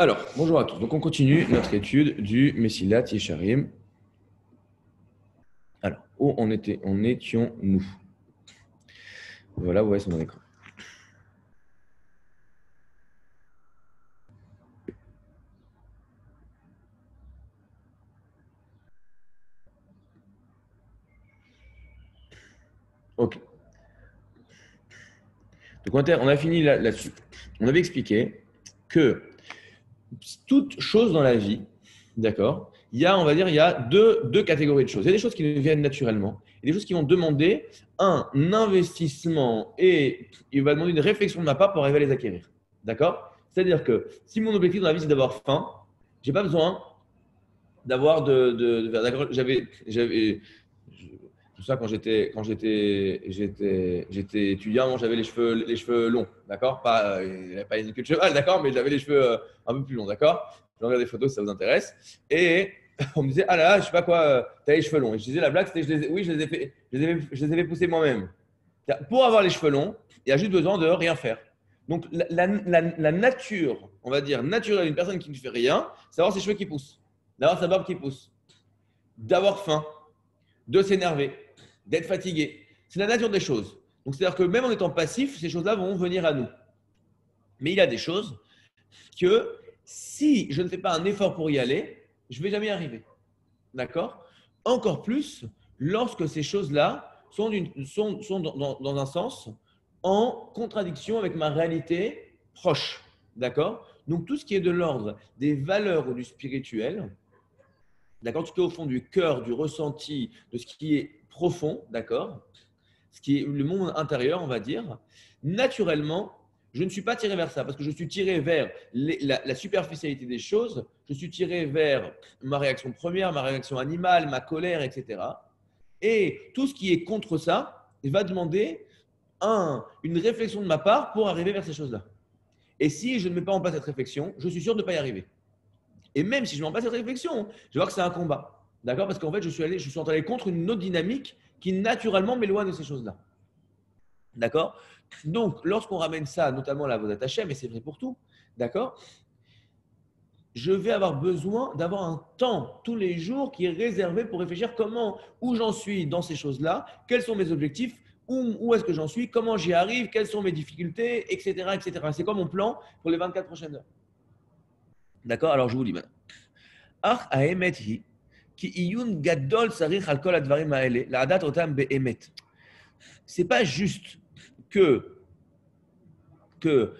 Alors, bonjour à tous. Donc, on continue notre étude du Messilat Yesharim. Alors, où en étions-nous? Voilà, vous voyez sur mon écran. Ok. Donc, on a fini là-dessus. On avait expliqué que toute chose dans la vie, d'accord, il y a deux catégories de choses. Il y a des choses qui nous viennent naturellement et des choses qui vont demander un investissement et il va demander une réflexion de ma part pour arriver à les acquérir. D'accord? C'est-à-dire que si mon objectif dans la vie, c'est d'avoir faim, j'ai pas besoin d'avoir de faire. D'accord, tout ça quand j'étais étudiant, j'avais les cheveux longs, d'accord, pas il n'y avait pas une queue de cheval, d'accord, mais j'avais les cheveux un peu plus longs, d'accord. Je regarde des photos si ça vous intéresse. Et on me disait ah là là, je sais pas quoi, t'as les cheveux longs. Et je disais la blague c'était oui, je les ai fait, je les ai fait pousser moi-même. Pour avoir les cheveux longs, il y a juste besoin de rien faire. Donc la nature, on va dire naturelle d'une personne qui ne fait rien, c'est d'avoir ses cheveux qui poussent, d'avoir sa barbe qui pousse, d'avoir faim, de s'énerver, d'être fatigué. C'est la nature des choses. Donc c'est-à-dire que même en étant passif, ces choses-là vont venir à nous. Mais il y a des choses que si je ne fais pas un effort pour y aller, je ne vais jamais y arriver. D'accord? Encore plus lorsque ces choses-là sont dans un sens en contradiction avec ma réalité proche. D'accord? Donc tout ce qui est de l'ordre des valeurs ou du spirituel, d'accord, tout ce qui est au fond du cœur, du ressenti, de ce qui est profond, d'accord, ce qui est le monde intérieur, on va dire, naturellement, je ne suis pas tiré vers ça parce que je suis tiré vers la superficialité des choses, je suis tiré vers ma réaction première, ma réaction animale, ma colère, etc. Et tout ce qui est contre ça va demander une réflexion de ma part pour arriver vers ces choses-là. Et si je ne mets pas en place cette réflexion, je suis sûr de ne pas y arriver. Et même si je ne mets en place cette réflexion, je vais voir que c'est un combat. D'accord? Parce qu'en fait, je suis allé contre une autre dynamique qui naturellement m'éloigne de ces choses-là. D'accord? Donc, lorsqu'on ramène ça, notamment la Vodat Hashem, et c'est vrai pour tout, d'accord? Je vais avoir besoin d'avoir un temps tous les jours qui est réservé pour réfléchir où j'en suis dans ces choses-là, quels sont mes objectifs, où est-ce que j'en suis, comment j'y arrive, quelles sont mes difficultés, etc., etc. C'est quoi mon plan pour les 24 prochaines heures? D'accord? Alors, je vous dis maintenant. Ach האמת היא כי עיון גדול צריך על כל הדברים האלה, לדעת אותם באמת. C'est pas juste que, que,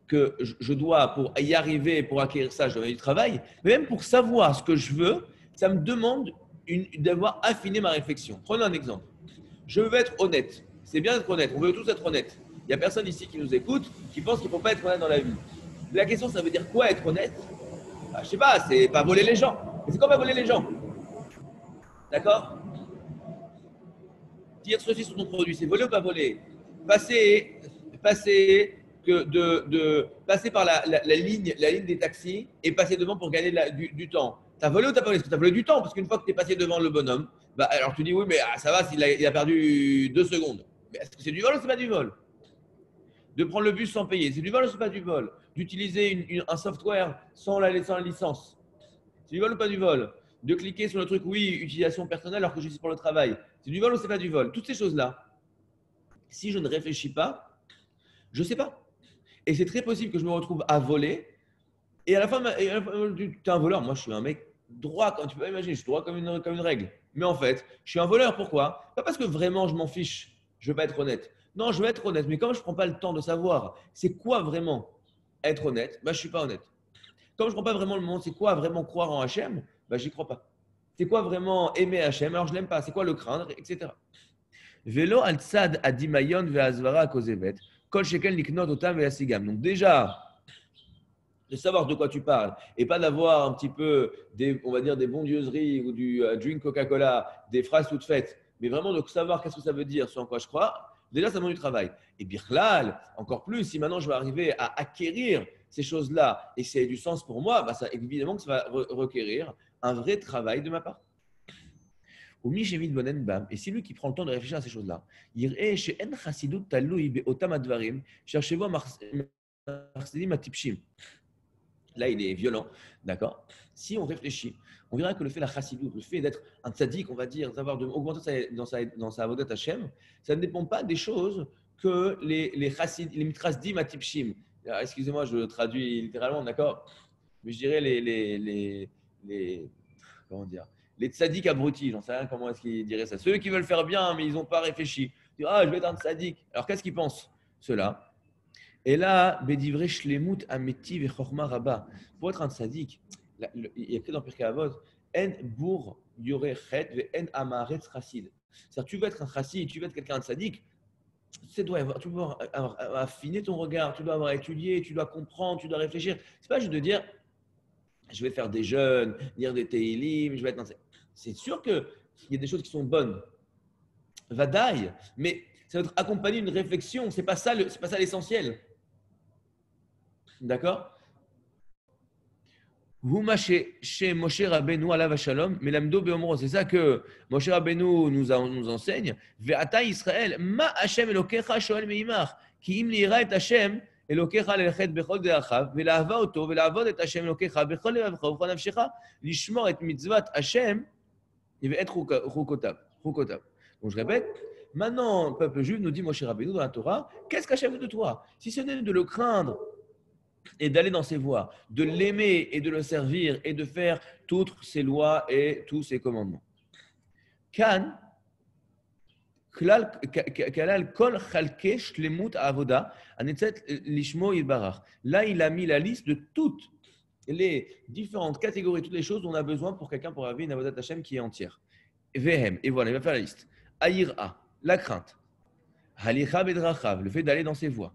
que je dois, pour y arriver, pour acquérir ça, je dois faire du travail, mais même pour savoir ce que je veux, ça me demande d'avoir affiné ma réflexion. Prenons un exemple. Je veux être honnête. C'est bien d'être honnête. On veut tous être honnête. Il n'y a personne ici qui nous écoute qui pense qu'il ne faut pas être honnête dans la vie. La question, ça veut dire quoi être honnête? Je ne sais pas, c'est pas voler les gens. Mais c'est quoi pas voler les gens? D'accord? Dire ceci sur ton produit, c'est voler ou pas voler? Passer, passer par la ligne des taxis et passer devant pour gagner du temps. T'as volé ou t'as pas volé? Est-ce que t'as volé du temps? Parce qu'une fois que t'es passé devant le bonhomme, bah, alors tu dis oui, mais ça va il a perdu 2 secondes. Mais est-ce que c'est du vol ou c'est pas du vol? De prendre le bus sans payer, c'est du vol ou c'est pas du vol? D'utiliser un software sans la licence, c'est du vol ou pas du vol? De cliquer sur le truc oui, utilisation personnelle alors que je suis pour le travail, c'est du vol ou c'est pas du vol? Toutes ces choses-là, si je ne réfléchis pas, je ne sais pas. Et c'est très possible que je me retrouve à voler. Et à la fin, tu es un voleur. Moi, je suis un mec droit, comme tu peux imaginer. Je suis droit comme une règle. Mais en fait, je suis un voleur. Pourquoi? Pas parce que vraiment je m'en fiche. Je ne veux pas être honnête. Non, je veux être honnête. Mais comme je ne prends pas le temps de savoir c'est quoi vraiment être honnête, bah, je ne suis pas honnête. Comme je ne prends pas vraiment le moment, c'est quoi vraiment croire en Hachem, bah, j'y crois pas. C'est quoi vraiment aimer Hachem, alors je l'aime pas. C'est quoi le craindre, etc. Velo al tzad adimayon ve'azvara kozevet. Kol shekel niknot otam ve'asigam. Donc déjà, de savoir de quoi tu parles et pas d'avoir un petit peu on va dire des bondieuseries ou du drink Coca-Cola, des phrases toutes faites, mais vraiment de savoir qu'est-ce que ça veut dire, sur quoi je crois, déjà ça demande du travail. Et birlal, encore plus, si maintenant je vais arriver à acquérir ces choses-là et c'est du sens pour moi, bah ça, évidemment que ça va requérir un vrai travail de ma part. Et c'est lui qui prend le temps de réfléchir à ces choses-là. Cherchez-vous Là, il est violent, d'accord? Si on réfléchit, on verra que le fait de la chassidoute, le fait d'être un tzaddik, on va dire, d'avoir augmenté dans sa avodat Hashem, ça ne dépend pas des choses que les chassid, les mitrasdim atipshim. Alors, excusez-moi, je le traduis littéralement, d'accord? Mais je dirais les comment dire, les tzaddik abrutis, j'en sais rien comment est-ce qu'ils diraient ça. Ceux qui veulent faire bien, mais ils n'ont pas réfléchi. Ils disent, ah, je vais être un tzaddik. Alors, qu'est-ce qu'ils pensent, ceux-là? Et là, Bedivre Shlemut Ameti Vechorma Rabba. Pour être un tzaddik, il y a écrit dans Pirkei Avot, En Bour Yorechet Ve En Amaretz Chassid. C'est-à-dire, tu veux être un chassid, tu veux être quelqu'un de tzaddik, tu dois avoir affiner ton regard, tu dois avoir étudié, tu dois comprendre, tu dois réfléchir. C'est pas juste de dire, je vais faire des jeûnes, lire des Teilim, je vais être un. C'est sûr qu'il y a des choses qui sont bonnes, vadaï, mais ça doit être accompagné d'une réflexion. C'est pas ça l'essentiel. D'accord? Chez Moshe Rabbeinu alav shalom, melamdo beomro. C'est ça que Moshe Rabbeinu nous enseigne. Ve'ata Israël, ma Hashem Elokecha shoel meimach, ki im liira et Hashem Elokecha lelechet bechol de'achav, ve'lahava oto, ve'lahavod et Hashem Elokecha bechol levavcha ubechol nafshecha, lishmor et mitzvat Hashem, ve'et chukotav. Donc je répète. Maintenant, le peuple juif nous dit Moshe Rabbeinu dans la Torah, qu'est-ce qu'Hachem veut de toi? Si ce n'est de le craindre et d'aller dans ses voies, de l'aimer et de le servir et de faire toutes ses lois et tous ses commandements. Kan, kalal kol chalke shlemut avoda, anetzet lishmo yilbarach. Là, il a mis la liste de toutes les différentes catégories, toutes les choses dont on a besoin pour quelqu'un pour avoir une avodat Hashem qui est entière. Vehem, et voilà, il va faire la liste. Aïra, la crainte. Halicha bedrachav, le fait d'aller dans ses voies.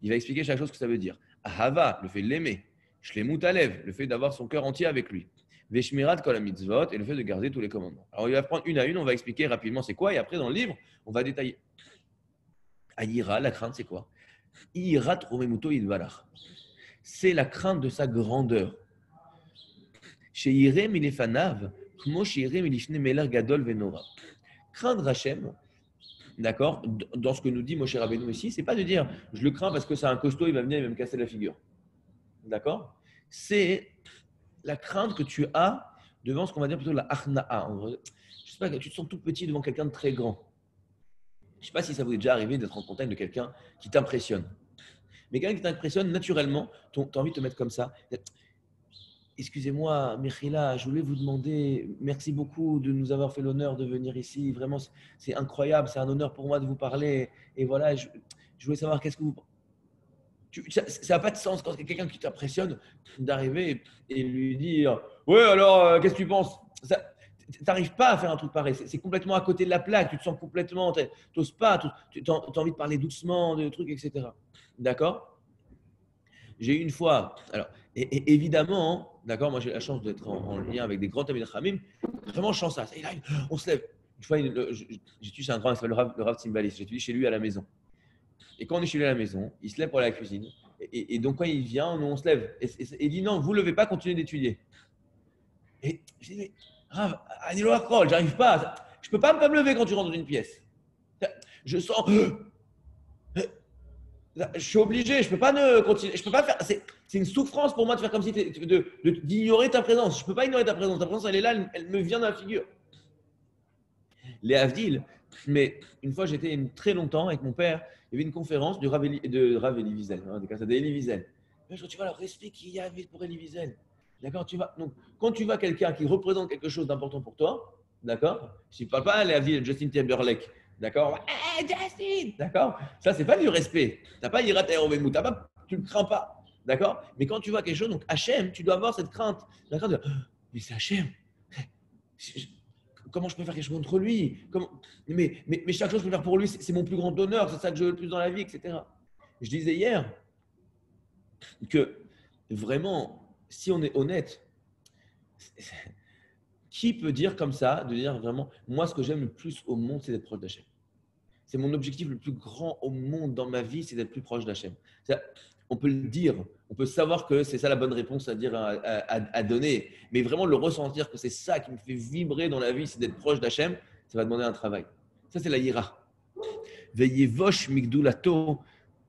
Il va expliquer chaque chose que ça veut dire. Ahava, le fait de l'aimer. Shlemut alev, le fait d'avoir son cœur entier avec lui. Veshmirat kol mitzvot, et le fait de garder tous les commandements. Alors, il va prendre une à une, on va expliquer rapidement c'est quoi, et après, dans le livre, on va détailler. Ayira, la crainte, c'est quoi? Irat romemuto idvalach. C'est la crainte de sa grandeur. Chez Irem ilefanav, kmo chez Irem ilishne meler gadol venora. Craindre Hachem, d'accord, dans ce que nous dit Moshe Rabbeinu ici, c'est pas de dire je le crains parce que c'est un costaud, il va venir, il va me casser la figure. D'accord? C'est la crainte que tu as devant ce qu'on va dire plutôt la achna'a. Je sais pas, tu te sens tout petit devant quelqu'un de très grand. Je sais pas si ça vous est déjà arrivé d'être en contact de quelqu'un qui t'impressionne. Mais quelqu'un qui t'impressionne, naturellement, tu as envie de te mettre comme ça. Excusez-moi, Mechila, je voulais vous demander, merci beaucoup de nous avoir fait l'honneur de venir ici. Vraiment, c'est incroyable, c'est un honneur pour moi de vous parler. Et voilà, je voulais savoir qu'est-ce que vous. Ça n'a pas de sens quand quelqu'un qui t'impressionne d'arriver et lui dire ouais, alors, qu'est-ce que tu penses? Tu n'arrives pas à faire un truc pareil. C'est complètement à côté de la plaque. Tu te sens complètement. Tu n'oses pas. Tu as envie de parler doucement, de trucs, etc. D'accord? J'ai eu une fois. Alors, et évidemment, d'accord, moi j'ai la chance d'être en lien avec des grands Talmidei Chachamim, vraiment chance à ça. Et là, on se lève. Une fois, j'étudie chez un grand, il s'appelle le Rav Tzimbalis, j'étudie chez lui à la maison. Et quand on est chez lui à la maison, il se lève pour aller à la cuisine. Et donc, quand il vient, nous, on se lève. Et il dit non, vous ne levez pas, continuez d'étudier. Et je dis, mais Rav, Anilo Akrol, j'arrive pas. Je ne peux pas me lever quand tu rentres dans une pièce. Je sens. Je suis obligé, je ne peux pas continuer. Je peux pas faire. C'est une souffrance pour moi de faire comme si d'ignorer ta présence. Je ne peux pas ignorer ta présence. Ta présence, elle est là, elle me vient dans la figure. Les Havdil, mais une fois, j'étais très longtemps avec mon père. Il y avait une conférence de Rav Elie Wiesel, des cas d'Elie Wiesel. Tu vois le respect qu'il y avait pour Elie Wiesel. D'accord, donc, quand tu vois quelqu'un qui représente quelque chose d'important pour toi, d'accord, je ne parle pas les Havdil, Justin Timberlake. D'accord? Hey, Justin! D'accord? Ça, c'est pas du respect. Tu n'as pas Yirat Aerovenmou. Tu ne le crains pas. D'accord? Mais quand tu vois quelque chose, donc Hachem, tu dois avoir cette crainte. La crainte de mais c'est Hachem. Comment je peux faire quelque chose contre lui? Mais chaque chose que je peux faire pour lui, c'est mon plus grand honneur. C'est ça que je veux le plus dans la vie, etc. Je disais hier que vraiment, si on est honnête, qui peut dire comme ça, de dire vraiment, moi, ce que j'aime le plus au monde, c'est d'être proche d'Hachem. C'est mon objectif le plus grand au monde dans ma vie, c'est d'être plus proche d'Hachem. On peut le dire, on peut savoir que c'est ça la bonne réponse à dire, à donner, mais vraiment le ressentir que c'est ça qui me fait vibrer dans la vie, c'est d'être proche d'Hachem, ça va demander un travail. Ça, c'est la yira. Veyevosh migdulato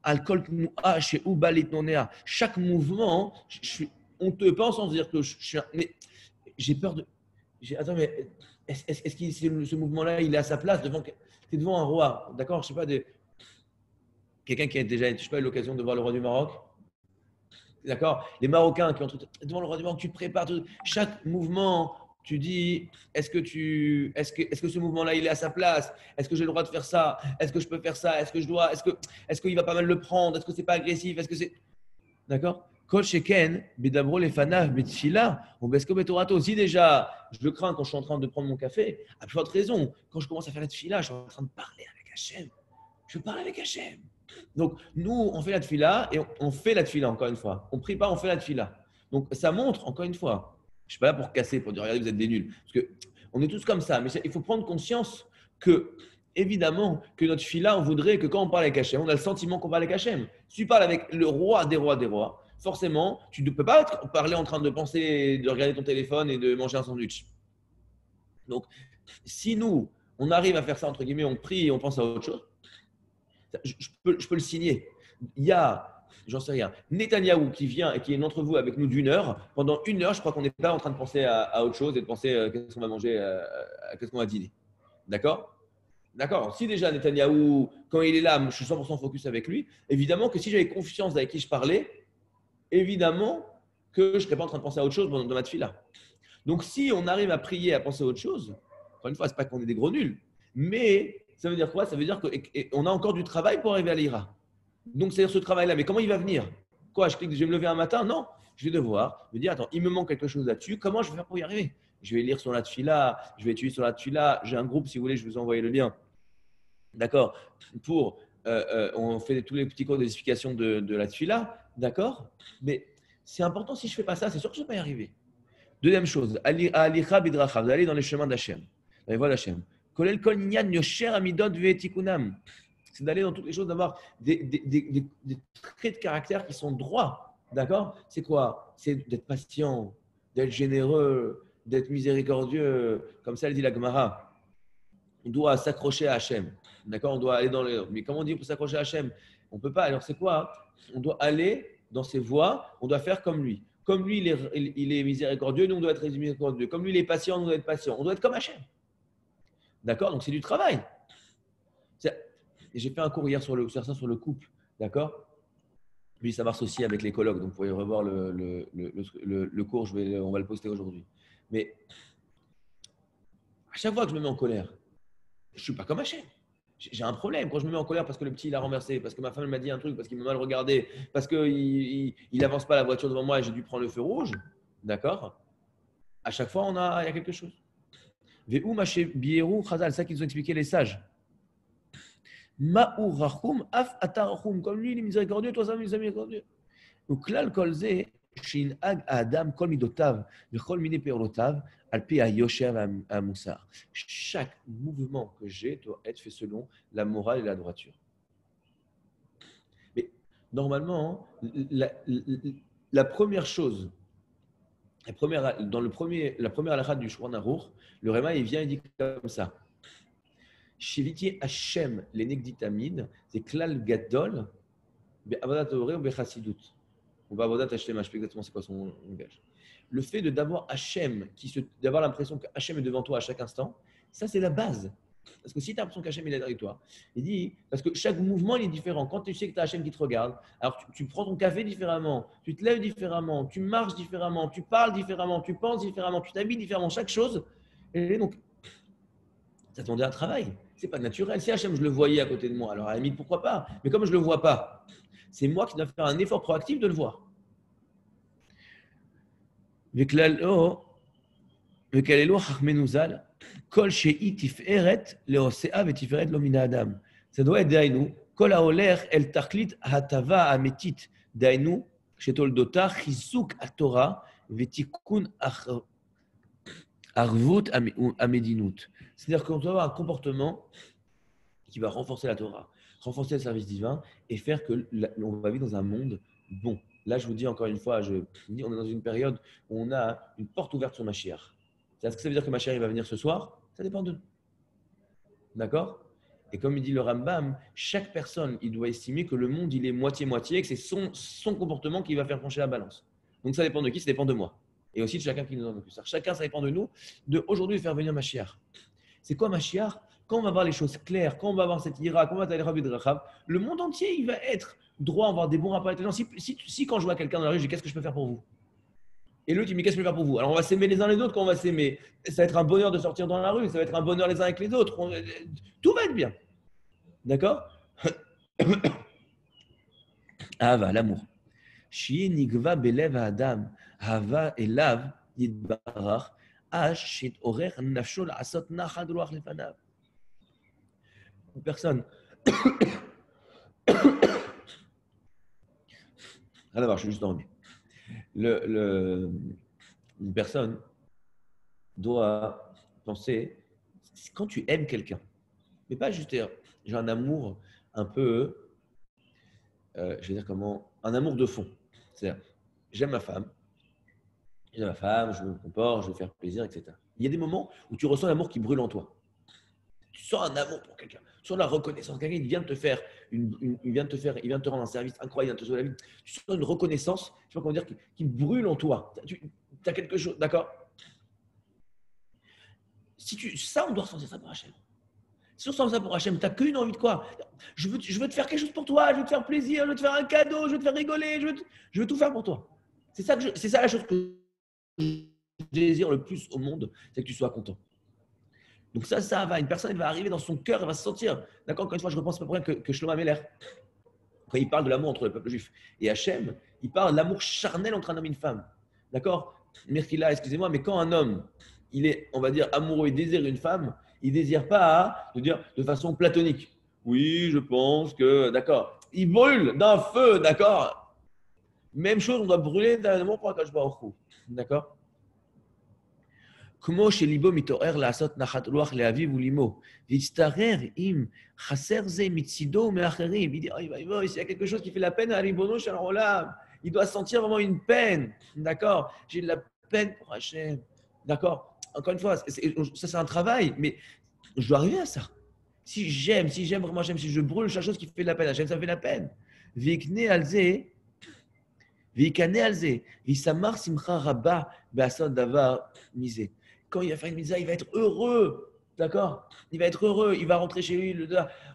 alkol tnu'a she'u balit nonea. Chaque mouvement, honteux, pas en sens de dire que je suis mais j'ai peur de. Attends, mais est-ce que ce mouvement-là, il est à sa place devant. Tu es devant un roi, d'accord? Je sais pas, quelqu'un qui a déjà, je sais pas, eu l'occasion de voir le roi du Maroc. D'accord? Les Marocains qui ont devant le roi du Maroc, tu te prépares. Chaque mouvement, tu dis est-ce que ce mouvement-là, il est à sa place? Est-ce que j'ai le droit de faire ça? Est-ce que je peux faire ça? Est-ce que je dois? Est-ce qu'il va pas mal le prendre? Est-ce que c'est pas agressif? Est-ce que c'est. D'accord? Kol sheken, bedabro lefana, betfila, on besko betorato. Si déjà, je le crains quand je suis en train de prendre mon café, à plus forte raison, quand je commence à faire la tfila, je suis en train de parler avec Hachem. Je parle avec Hachem. Donc, nous, on fait la tfila et on fait la tfila, encore une fois. On ne prie pas, on fait la tfila. Donc, ça montre, encore une fois, je ne suis pas là pour casser, pour dire, regardez, vous êtes des nuls. Parce qu'on est tous comme ça. Mais il faut prendre conscience que, évidemment, que notre tfila, on voudrait que quand on parle avec Hachem, on a le sentiment qu'on parle avec Hachem. Si tu parles avec le roi des rois des rois, forcément, tu ne peux pas parler en train de penser, de regarder ton téléphone et de manger un sandwich. Donc, si nous, on arrive à faire ça, entre guillemets, on prie et on pense à autre chose, je peux le signer. Il y a, j'en sais rien, Netanyahou qui vient et qui est une entrevue avec nous d'une heure. Pendant une heure, je crois qu'on n'est pas en train de penser à autre chose et de penser qu'est-ce qu'on va manger, qu'est-ce qu'on va dîner. D'accord? D'accord. Si déjà Netanyahou, quand il est là, je suis 100% focus avec lui, évidemment que si j'avais confiance avec qui je parlais, évidemment que je ne serais pas en train de penser à autre chose dans ma tefila. Donc, si on arrive à prier, à penser à autre chose, encore une fois, ce n'est pas qu'on est des gros nuls, mais ça veut dire quoi? Ça veut dire qu'on a encore du travail pour arriver à l'Ira. Donc, c'est-à-dire ce travail-là. Mais comment il va venir? Quoi? Je vais me lever un matin? Non. Je vais devoir me dire, attends, il me manque quelque chose là-dessus. Comment je vais faire pour y arriver? Je vais lire sur la tefila, je vais étudier sur la tefila. J'ai un groupe, si vous voulez, je vais vous envoyer le lien. D'accord? On fait tous les petits cours d'explication de la tefila. D'accord? Mais c'est important, si je ne fais pas ça, c'est sûr que je ne vais pas y arriver. Deuxième chose, alicha bidracha, vous allez dans les chemins d'Hachem, dans les voies d'Hachem. Kolel kol ninyan yosher amidot ve'etikunam. C'est d'aller dans toutes les choses, d'avoir des traits de caractère qui sont droits. D'accord? C'est quoi? C'est d'être patient, d'être généreux, d'être miséricordieux. Comme ça, elle dit la Gemara. On doit s'accrocher à Hachem. D'accord? On doit aller dans les. Mais comment on dit pour s'accrocher à Hachem? On ne peut pas. Alors, c'est quoi? On doit aller dans ses voies, on doit faire comme lui. Comme lui, il est miséricordieux, nous, on doit être miséricordieux. Comme lui, il est patient, nous, on doit être patient. On doit être comme Hachem. D'accord? Donc, c'est du travail. J'ai fait un cours hier sur le couple. D'accord? Lui, ça marche aussi avec les colloques. Donc, vous pouvez revoir le cours. On va le poster aujourd'hui. Mais à chaque fois que je me mets en colère, je ne suis pas comme Hachem. J'ai un problème quand je me mets en colère parce que le petit il a renversé, parce que ma femme m'a dit un truc, parce qu'il m'a mal regardé, parce qu'il n'avance pas la voiture devant moi et j'ai dû prendre le feu rouge. D'accord? À chaque fois, il y a quelque chose. Ve'u maché bierou chazal, ça qu'ils ont expliqué les sages. Ma'u rachum af atarachum, comme lui il est miséricordieux, toi ça il est miséricordieux. Donc là le kolze shinag adam kol midotav vechol mine peorotav alpi ayosher amusar. Chaque mouvement que j'ai doit être fait selon la morale et la droiture. Mais normalement, la première chose, la première halakha du Shulchan Aruch, le Réma il vient et dit comme ça. Shiviti Hashem les Negditamid, c'est Klal Gadol, Be'avodat Torah ou Be'chasidut. On va Avodat Hashem, je sais exactement c'est quoi son langage. Le fait d'avoir Hashem, d'avoir l'impression que Hashem est devant toi à chaque instant, ça c'est la base. Parce que si tu as l'impression qu'Hachem est derrière toi, il dit, parce que chaque mouvement il est différent. Quand tu sais que tu as Hachem qui te regarde, alors tu prends ton café différemment, tu te lèves différemment, tu marches différemment, tu parles différemment, tu penses différemment, tu t'habilles différemment, chaque chose. Et donc, ça demandait un travail. C'est pas naturel. Si Hachem, je le voyais à côté de moi, alors à la limite, pourquoi pas? Mais comme je ne le vois pas, c'est moi qui dois faire un effort proactif de le voir. Ça doit être d'aïnou. Kol haoler el tachlit hatava ametit d'aïnou shetoldota chizuk atora vetikun arvut amedinut. C'est-à-dire qu'on doit avoir un comportement qui va renforcer la Torah, renforcer le service divin et faire que on va vivre dans un monde bon. Là, je vous dis encore une fois, on est dans une période où on a une porte ouverte sur Mashiach. Est-ce que ça veut dire que Mashiach va venir ce soir? Ça dépend de nous. D'accord? Et comme il dit le Rambam, chaque personne, il doit estimer que le monde, il est moitié-moitié, que c'est son comportement qui va faire pencher la balance. Donc ça dépend de qui? Ça dépend de moi. Et aussi de chacun qui nous en occupe. Chacun, ça dépend de nous, de aujourd'hui faire venir Mashiach. C'est quoi Mashiach? Quand on va voir les choses claires, quand on va avoir cette ira, quand on va aller Rabbi de Rachab, le monde entier, il va être droit à avoir des bons rapports avec les gens. Si quand je vois quelqu'un dans la rue, je dis qu'est-ce que je peux faire pour vous? Et l'autre, il me dit qu'est-ce que je peux faire pour vous? Alors on va s'aimer les uns les autres quand on va s'aimer. Ça va être un bonheur de sortir dans la rue, ça va être un bonheur les uns avec les autres. Tout va être bien. D'accord? Ava, l'amour. Shie nigva belev adam, hava elav yitbarach, ash shit orer nafsho la'asot nachad ruach lefanav. Une personne. Rien à voir, je suis juste dormi. Une personne doit penser, quand tu aimes quelqu'un, mais pas juste j'ai un amour un peu, je vais dire comment, un amour de fond. C'est-à-dire, j'aime ma femme, je me comporte, je veux faire plaisir, etc. Il y a des moments où tu ressens l'amour qui brûle en toi. Tu sens un amour pour quelqu'un, tu sens la reconnaissance. Quelqu'un, il vient de te faire, il vient de te rendre un service incroyable, il vient de te sauver la vie. Tu sens une reconnaissance, je sais pas comment dire, qui brûle en toi. Tu as quelque chose, d'accord? Ça, on doit ressentir ça pour Hachem. Si on sent ça pour Hachem, tu n'as qu'une envie de quoi? Je veux te faire quelque chose pour toi, je veux te faire plaisir, je veux te faire un cadeau, je veux te faire rigoler, je veux tout faire pour toi. C'est ça la chose que je désire le plus au monde, c'est que tu sois content. Donc ça va. Une personne, elle va arriver dans son cœur, elle va se sentir. D'accord? Encore une fois, je repense pas pour rien que Shlomo Ameler, quand il parle de l'amour entre le peuple juif et Hachem, il parle de l'amour charnel entre un homme et une femme. D'accord? Mirkila, excusez-moi, mais quand un homme, il est, on va dire, amoureux et désire une femme, il ne désire pas de dire de façon platonique. Oui, je pense que, d'accord. Il brûle d'un feu, d'accord? Même chose, on doit brûler d'un amour pour Akash Baruch Hu. D'accord? כמו שליבו מתעורר לעשות נחת רוח לאביו ולאמו, והצטרר אם חסר זה מצידו ומאחרים. Il dit, s'il y a quelque chose qui fait la peine à Ribono Shel Olam, il doit sentir vraiment une peine. D'accord? J'ai de la peine pour Hachem. D'accord? Encore une fois, ça c'est un travail, mais je dois arriver à ça. Si j'aime vraiment Hachem, si je brûle chaque chose qui fait de la peine à Hachem, ça me fait la peine. Vikne alze, vikane alze, visamar simcha rabba be'asod davar misé. Quand il va faire une mitzvah, il va être heureux. D'accord? Il va être heureux. Il va rentrer chez lui.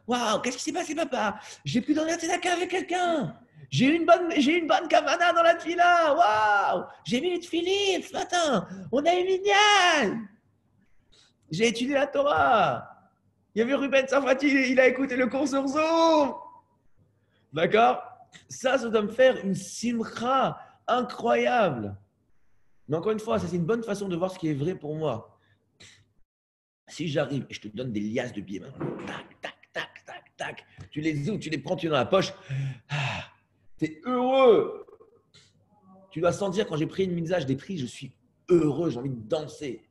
Waouh, qu'est-ce qui s'est passé, papa? J'ai pu donner un tzedaka avec quelqu'un. J'ai une bonne kavana dans la tefila. Waouh! J'ai mis le tefillin ce matin. On a eu minyan. J'ai étudié la Torah. Il y avait Ruben Safati, il a écouté le cours sur Zoom. D'accord? Ça doit me faire une simcha incroyable. Mais encore une fois, ça c'est une bonne façon de voir ce qui est vrai pour moi. Si j'arrive et je te donne des liasses de billets, tac, tac, tac, tac, tac, tu les ouvres, tu les prends, tu es dans la poche, tu es heureux. Tu dois sentir quand j'ai pris une mitzvah, je l'ai pris, je suis heureux, j'ai envie de danser.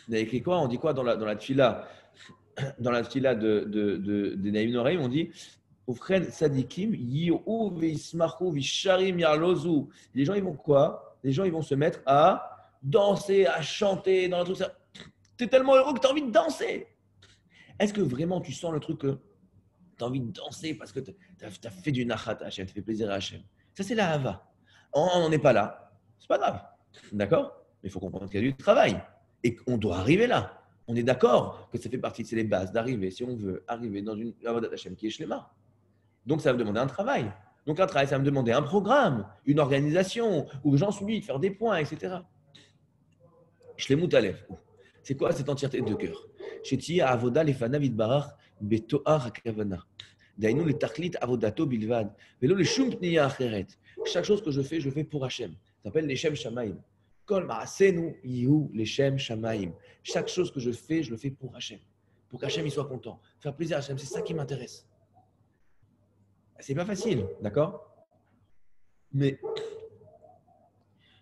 On a écrit quoi? On dit quoi dans la tfila? Dans la tfila de Naïm Noraïm, on dit Ufren sadikim yi'u ve'ismachu v'isharim yarlozu. Les gens, ils vont quoi? Les gens, ils vont se mettre à danser, à chanter dans le truc. Tu es tellement heureux que tu as envie de danser. Est-ce que vraiment tu sens le truc que tu as envie de danser parce que tu as fait du nachat à Hachem, tu fais plaisir à Hachem? Ça, c'est la hava. On n'en est pas là. C'est pas grave. D'accord? Mais il faut comprendre qu'il y a du travail et qu'on doit arriver là. On est d'accord que ça fait partie, c'est les bases d'arriver, si on veut arriver dans une avodat Hachem qui est shlema. Donc, ça va me demander un travail. Donc, un travail, ça va me demander un programme, une organisation, où j'en suis, de faire des points, etc. Shlemut Alev. C'est quoi cette entièreté de cœur? Shetia avoda lefana vidbarach betoar hakavana. Dainu le tachlit avodato bilvad. Velo le shum pniya acheret. Chaque chose que je fais pour Hachem. Ça s'appelle les Shem Shamaim. Kol ma'asenu yihu les Shem Shamaim. Chaque chose que je le fais pour Hachem. Pour qu'Hachem il soit content. Faire plaisir à Hachem, c'est ça qui m'intéresse. C'est pas facile, d'accord? Mais,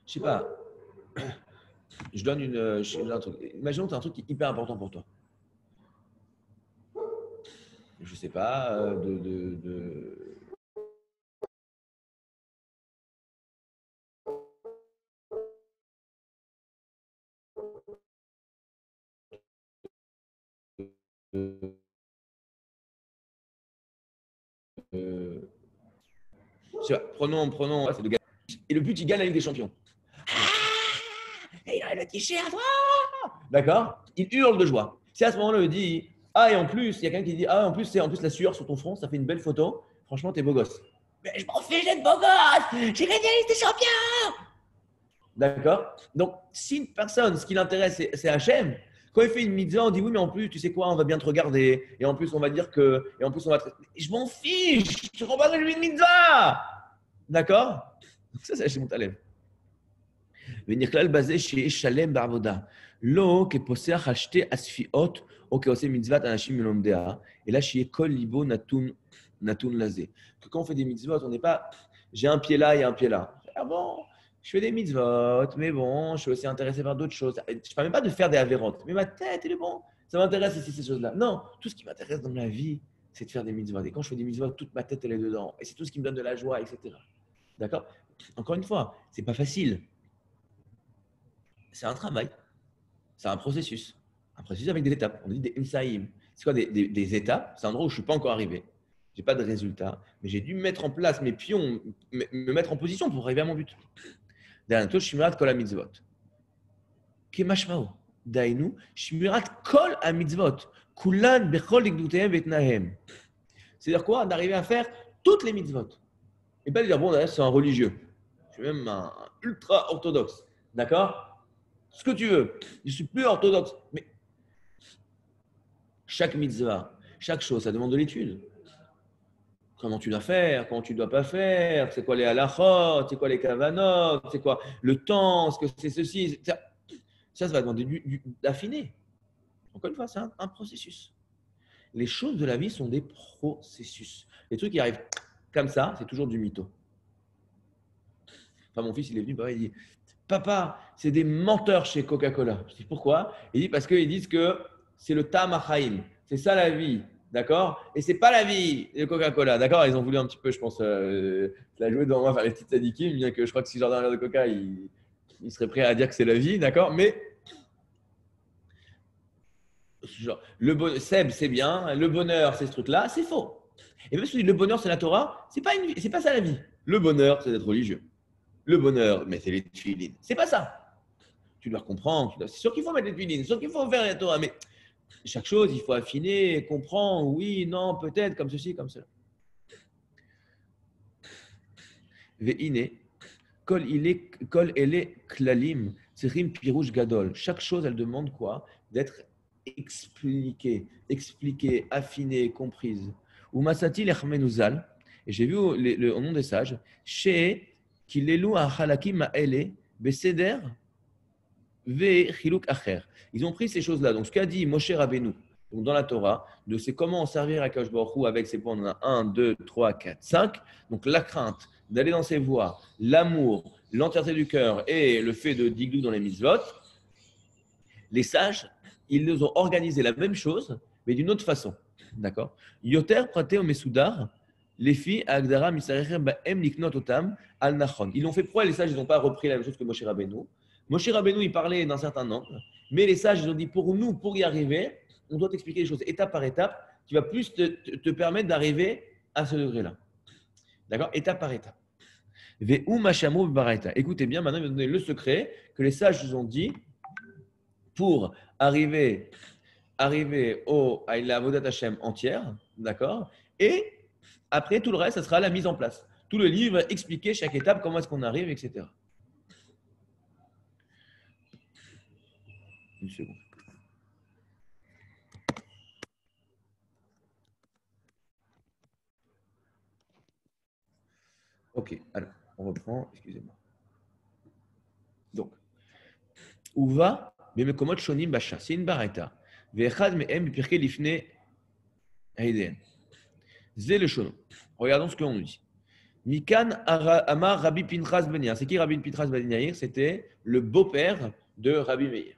je sais pas, je donne un truc. Imaginons que tu as un truc qui est hyper important pour toi. Je sais pas, de- je sais pas, prenons, c'est de gagner. Et le but, il gagne la Ligue des Champions. Et il arrive à ticher à toi. D'accord? Il hurle de joie. Si à ce moment-là, il dit ah, et en plus, il y a quelqu'un qui dit ah, en plus, c'est en plus la sueur sur ton front, ça fait une belle photo. Franchement, t'es beau gosse. Mais je m'en fiche d'être beau gosse. J'ai gagné la Ligue des Champions. D'accord? Donc, si une personne, ce qui l'intéresse, c'est Hachem, quand il fait une mitzvah, on dit oui, mais en plus, tu sais quoi, on va bien te regarder. Et en plus, on va dire que. Et en plus, on va te. Je m'en fiche. Je ne comprends pas de lui une mitzvah. D'accord? Ça, c'est Hachem Moutalev. ונכלל בזה שיש שלם בעבודה. לא כפוסח על שתי הספיעות או כעושה מצוות אנשים מלומדיה, אלא שיהיה כל ליבו נתון לזה. Que quand on fait des mitzvot, on n'est pas j'ai un pied là et un pied là. Ah bon, je fais des mitzvot, mais bon, je suis aussi intéressé par d'autres choses. Je ne parle même pas de faire des avérotes, mais ma tête, elle est bon. Ça m'intéresse aussi ces choses-là. Non, tout ce qui m'intéresse dans ma vie, c'est de faire des mitzvot. Et quand je fais des mitzvot, toute ma tête, elle est dedans. Et c'est tout ce qui me donne de la joie, etc. D'accord? Encore une fois, c'est pas facile. C'est un travail, c'est un processus avec des étapes. On dit des imsaïm. C'est quoi des étapes? C'est un endroit où je ne suis pas encore arrivé. Je n'ai pas de résultat, mais j'ai dû mettre en place mes pions, me mettre en position pour arriver à mon but. Dernier shmirat kol ha-mitzvot. Kemashmao. Dainu, shmirat kol ha-mitzvot. Kulan bechol ikdutehem vetnahem. C'est-à-dire quoi? D'arriver à faire toutes les mitzvot. Et pas de dire, bon, c'est un religieux. Je suis même un ultra orthodoxe. D'accord? Ce que tu veux. Je suis plus orthodoxe. Mais chaque mitzvah, chaque chose, ça demande de l'étude. Comment tu dois faire, comment tu ne dois pas faire, c'est quoi les halachot, c'est quoi les kavanot, c'est quoi le temps, ce que c'est ceci. Ça va demander d'affiner. Encore une fois, c'est un processus. Les choses de la vie sont des processus. Les trucs qui arrivent comme ça, c'est toujours du mytho. Enfin, mon fils, il est venu, il dit papa, c'est des menteurs chez Coca-Cola. Je dis pourquoi? Il dit parce qu'ils disent que c'est le tam achaim. C'est ça la vie. D'accord? Et c'est pas la vie de Coca-Cola. D'accord? Ils ont voulu un petit peu, je pense, la jouer devant moi, faire les petites sadikim, bien que je crois que si j'en ai un verre de Coca, il serait prêt à dire que c'est la vie. D'accord? Mais genre, Seb, c'est bien. Le bonheur, c'est ce truc-là. C'est faux. Et même si le bonheur, c'est la Torah, c'est pas ça la vie. Le bonheur, c'est d'être religieux. Le bonheur, mais c'est les tuilines. C'est pas ça. Tu dois comprendre. C'est sûr qu'il faut mettre les tuilines. C'est sûr qu'il faut faire la Torah. Mais chaque chose, il faut affiner, comprendre. Oui, non, peut-être, comme ceci, comme cela. Ve'ine, kol ele klalim, tsirim pirouj gadol. Chaque chose, elle demande quoi? D'être expliquée, affinée, comprise. Ou masati lechmenuzal. Et j'ai vu au nom des sages, chez ils ont pris ces choses-là. Donc, ce qu'a dit Moshe Rabbeinu donc dans la Torah, de c'est comment servir à Kadosh Baruch Hu avec ses points. On en a 1, 2, 3, 4, 5. Donc, la crainte d'aller dans ses voies, l'amour, l'entièreté du cœur et le fait de digdou dans les mitzvot. Les sages, ils nous ont organisé la même chose, mais d'une autre façon. D'accord? Yoter praté o mesudar. Les filles, Agdara, Misarecher, Baem, Liknot, Otam, Al Nachon. Ils l'ont fait pourquoi les sages, ils n'ont pas repris la même chose que Moshe Rabbeinu. Moshe Rabbeinu, il parlait d'un certain angle, mais les sages, ils ont dit pour nous, pour y arriver, on doit t'expliquer les choses étape par étape qui va plus te permettre d'arriver à ce degré-là. D'accord? Étape par étape. Ve'u Mashamo Baraita. Écoutez bien, maintenant, il va donner le secret que les sages nous ont dit pour arriver à la Avodat Hashem entière, d'accord? Et après, tout le reste, ça sera la mise en place. Tout le livre va expliquer chaque étape, comment est-ce qu'on arrive, etc. Une seconde. Ok, alors, on reprend, excusez-moi. Donc, Uva, Bemekomot Shonim Basha, c'est une baraita. Ve'echad me'em bipirke lifne haiden. Zé le shono. Regardons ce qu'on nous dit. Mikan Amar Rabbi Pinchas Ben Yair. C'est qui Rabbi Pinchas Ben Yair? C'était le beau-père de Rabbi Meir.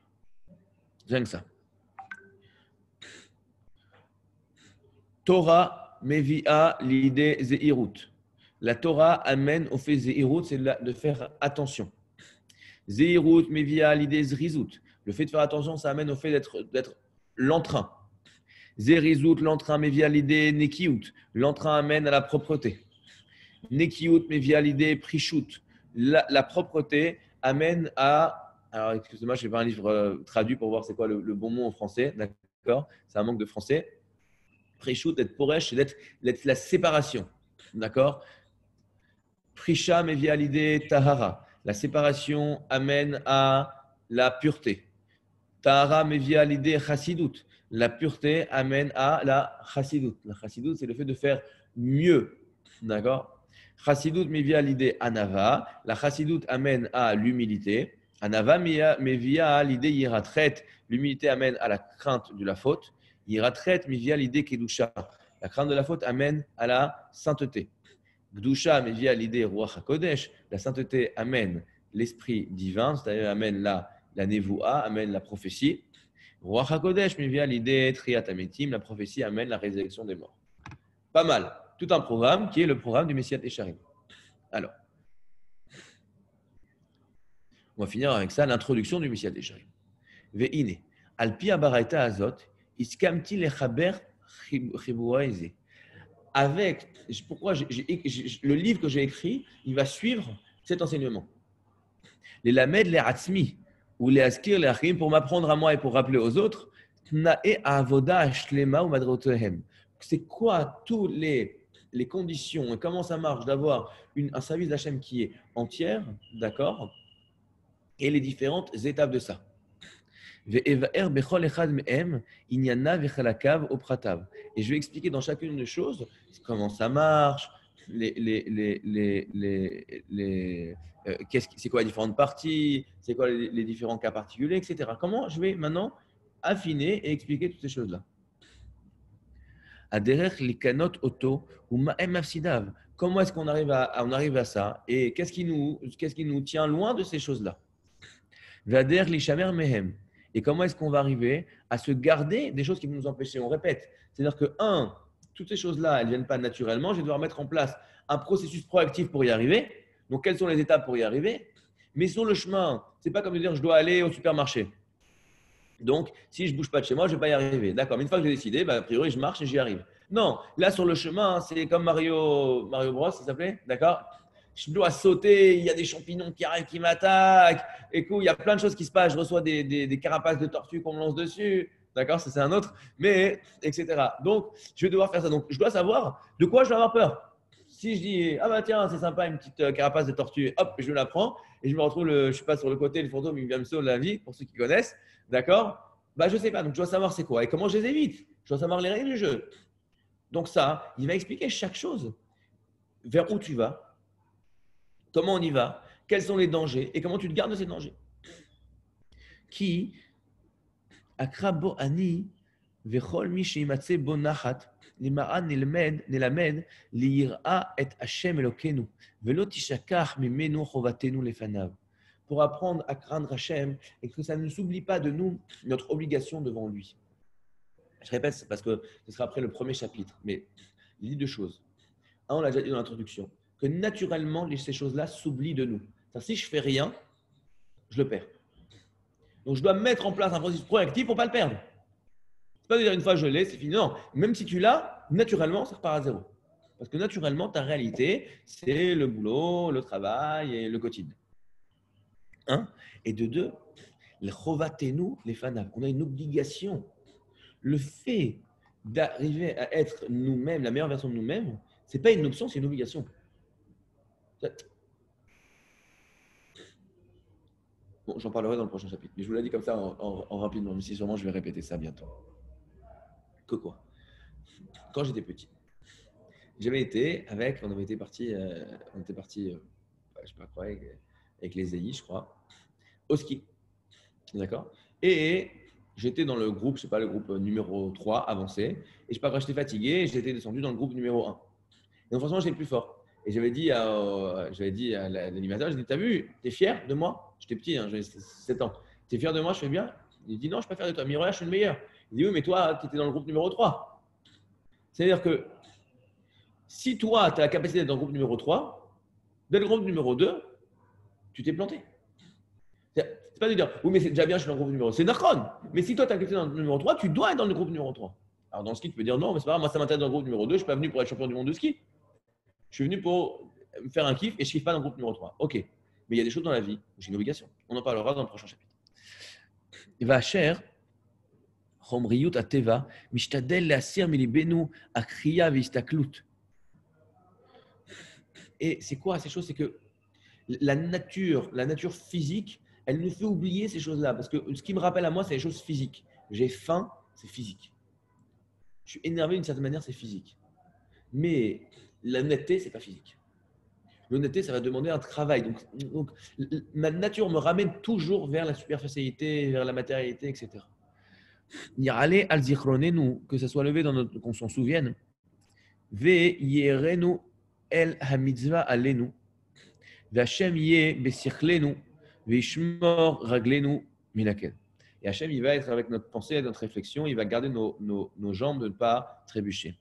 Rien que ça. Torah Mevia l'idée Zeirut. La Torah amène au fait Zeirut, c'est de faire attention. Zeirut Mevia l'idée Zrizut. Le fait de faire attention, ça amène au fait d'être l'entrain. Zerizut, l'entrain Mevia l'idée Nekiut. L'entrain amène à la propreté. Nekiut Mevia l'idée Prishut. la propreté amène à. Alors, excusez-moi, je n'ai pas un livre traduit pour voir c'est quoi le bon mot en français. D'accord? C'est un manque de français. Prishut, d'être poresh, c'est d'être la séparation. D'accord? Prisha mevia l'idée tahara. La séparation amène à la pureté. Tahara mevia l'idée chassidut. La pureté amène à la chassidut. La chassidut, c'est le fait de faire mieux. D'accord? Chassidut mevia l'idée anava. La chassidut amène à l'humilité. Anava mevia l'idée yiratret. L'humilité amène à la crainte de la faute. Yiratret mevia l'idée kedusha. La crainte de la faute amène à la sainteté. Gdusha mevia l'idée Ruach HaKodesh. La sainteté amène l'esprit divin, c'est-à-dire amène la nevoua, amène la prophétie. Ruach HaKodesh mevia l'idée Triat Ametim. La prophétie amène la résurrection des morts. Pas mal. Tout un programme qui est le programme du Messiat Esharim. Alors, on va finir avec ça, l'introduction du Messiat Esharim. Ve'ine, alpi abaraita azot, iskamti lechaber chibuaise. Avec, pourquoi le livre que j'ai écrit, il va suivre cet enseignement. Les lamed les atzmi, ou les askir les achim, pour m'apprendre à moi et pour rappeler aux autres, tnae avoda shlema ou madrotehem. C'est quoi tous les conditions et comment ça marche d'avoir un service d'Hachem qui est entière, d'accord, et les différentes étapes de ça. Et je vais expliquer dans chacune des choses comment ça marche, c'est quoi les différentes parties, c'est quoi les différents cas particuliers, etc. Comment je vais maintenant affiner et expliquer toutes ces choses-là. Comment est-ce qu'on arrive à ça et qu'est-ce qui nous tient loin de ces choses-là. Et comment est-ce qu'on va arriver à se garder des choses qui vont nous empêcher. On répète, c'est-à-dire que, toutes ces choses-là, elles ne viennent pas naturellement. Je vais devoir mettre en place un processus proactif pour y arriver. Donc, quelles sont les étapes pour y arriver? Mais sur le chemin, ce n'est pas comme de dire je dois aller au supermarché. Donc, si je ne bouge pas de chez moi, je ne vais pas y arriver. D'accord, mais une fois que j'ai décidé, a priori, je marche et j'y arrive. Non, là, sur le chemin, c'est comme Mario Bros, ça s'appelait, d'accord? Je dois sauter, il y a des champignons qui arrivent, qui m'attaquent. Écoute, il y a plein de choses qui se passent. Je reçois des carapaces de tortues qu'on me lance dessus. D'accord, ça c'est un autre. Mais, etc. Donc, je vais devoir faire ça. Donc, je dois savoir de quoi je dois avoir peur. Si je dis, ah bah tiens, c'est sympa, une petite carapace de tortue, hop, je la prends et je me retrouve, je suis pas sur le côté, le fantôme, il vient me sauver la vie, pour ceux qui connaissent. D'accord? Bah, je sais pas. Donc, je dois savoir c'est quoi et comment je les évite. Je dois savoir les règles du jeu. Donc, ça, il va expliquer chaque chose. Vers où tu vas, comment on y va, quels sont les dangers et comment tu te gardes de ces dangers. Qui akrabo ani vechol mi sheimatse bo nachat lima'an nelamed liyira et Hashem Elokenu velo tishakach mimenu chovatenu lefanav. Pour apprendre à craindre Hashem et que ça ne s'oublie pas de nous notre obligation devant lui. Je répète parce que ce sera après le premier chapitre, mais il dit deux choses. Un, on l'a déjà dit dans l'introduction, que naturellement, ces choses-là s'oublient de nous. Si je ne fais rien, je le perds. Donc, je dois mettre en place un processus proactif pour ne pas le perdre. Ce n'est pas de dire une fois je l'ai, c'est fini. Non, même si tu l'as, naturellement, ça repart à zéro. Parce que naturellement, ta réalité, c'est le boulot, le travail et le quotidien. Un. Et de deux, les chovatenu, les fanav. On a une obligation. Le fait d'arriver à être nous-mêmes, la meilleure version de nous-mêmes, ce n'est pas une option, c'est une obligation. Bon, j'en parlerai dans le prochain chapitre. Mais je vous l'ai dit comme ça en rapidement, mais si sûrement je vais répéter ça bientôt. Que quoi? Quand j'étais petit, j'avais été avec, on était parti, je sais pas quoi, avec les EI, je crois, au ski. D'accord? Et j'étais dans le groupe, je sais pas, le groupe numéro 3 avancé. Et je sais pas, quand j'étais fatigué, j'étais descendu dans le groupe numéro 1. Et donc, franchement, j'étais le plus fort. Et j'avais dit à l'animateur, j'ai dit, t'as vu, t'es fier de moi? J'étais petit, j'avais 7 ans. T'es fier de moi, je fais bien? Il dit, non, je suis pas fier de toi. Mais regarde, je suis le meilleur. Il dit, oui, mais toi, tu étais dans le groupe numéro 3. C'est-à-dire que si toi, tu as la capacité d'être dans le groupe numéro 3, dès le groupe numéro 2, tu t'es planté. C'est pas de dire, oui, mais c'est déjà bien, je suis dans le groupe numéro 2. C'est Nachron. Mais si toi, tu as capacité dans le numéro 3, tu dois être dans le groupe numéro 3. Alors, dans le ski, tu peux dire, non, mais c'est pas grave, moi, ça m'intéresse dans le groupe numéro 2, je ne suis pas venu pour être champion du monde de ski. Je suis venu pour me faire un kiff et je ne kiffe pas dans le groupe numéro 3. Ok. Mais il y a des choses dans la vie où j'ai une obligation. On en parlera dans le prochain chapitre. Vacher, Chomriyut Ateva, Mishtadel Leasir Milibenu, Akriya Vistaklut. Et c'est quoi ces choses? C'est que la nature physique, elle nous fait oublier ces choses-là. Parce que ce qui me rappelle à moi, c'est les choses physiques. J'ai faim, c'est physique. Je suis énervé d'une certaine manière, c'est physique. Mais l'honnêteté, c'est pas physique. L'honnêteté, ça va demander un travail. Donc, ma nature me ramène toujours vers la superficialité, vers la matérialité, etc. Ya'ale al zichronenu, que ça soit levé dans notre, qu'on s'en souvienne. Ve yerenu el hamitzvah alenu. V'Hashem yeh besichlenu, v'ishmor raglenu minaken. Et Hachem, il va être avec notre pensée, notre réflexion, il va garder nos jambes de ne pas trébucher.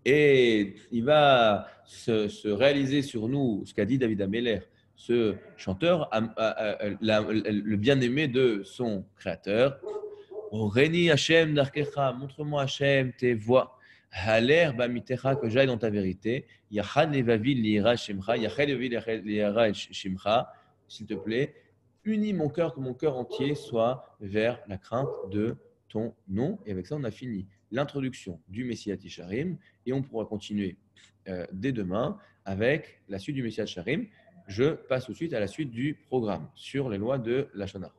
Et il va se réaliser sur nous ce qu'a dit David Ameller, ce chanteur, le bien-aimé de son créateur. Reni Hachem darkecha, montre-moi Hachem tes voies. Haler bamitecha, que j'aille dans ta vérité. Yachad levavi liira shemcha, yachad levavi liira shemcha, s'il te plaît. Unis mon cœur, que mon cœur entier soit vers la crainte de ton nom. Et avec ça, on a fini l'introduction du Messiah Tisharim et on pourra continuer dès demain avec la suite du Messiah Tisharim. Je passe tout de suite à la suite du programme sur les lois de la Shana.